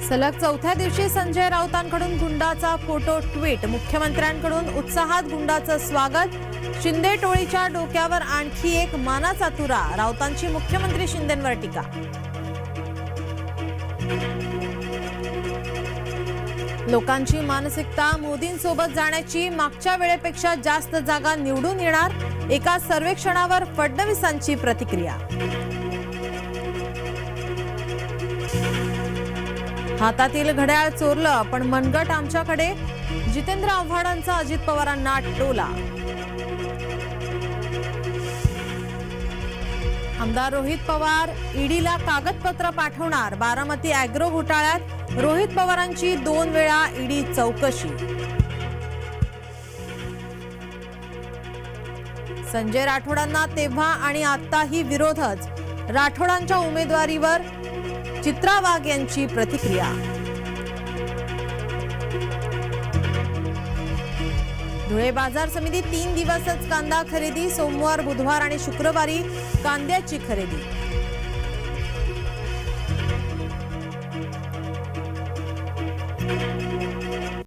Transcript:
सलग चौथ्या दिवशी संजय राऊतांकडून गुंडाचा फोटो ट्विट। मुख्यमंत्र्यांकडून उत्साहात गुंडाचं स्वागत। शिंदे टोळीच्या डोक्यावर आणखी एक मानाचा तुरा। राऊतांची मुख्यमंत्री शिंदेंवर टीका। लोकांची मानसिकता मोदींसोबत जाण्याची। मागच्या वेळेपेक्षा जास्त जागा निवडून येणार। एका सर्वेक्षणावर फडणवीसांची प्रतिक्रिया। हातातील घड्याळ चोरलं पण मनगट आमच्याकडे। जितेंद्र आव्हाडांचा अजित पवारांना टोला। आमदार रोहित पवार ईडीला कागदपत्र पाठवणार। बारामती अॅग्रो घोटाळ्यात रोहित पवारांची 2 वेळा ईडी चौकशी। संजय राठोडांना तेव्हा आणि आताही विरोधच। राठोडांच्या उमेदवारीवर चित्रा वाघ यांची प्रतिक्रिया। धुळे बाजार समिती 3 दिवसच कांदा खरेदी। सोमवार, बुधवार आणि शुक्रवारी कांद्याची खरेदी।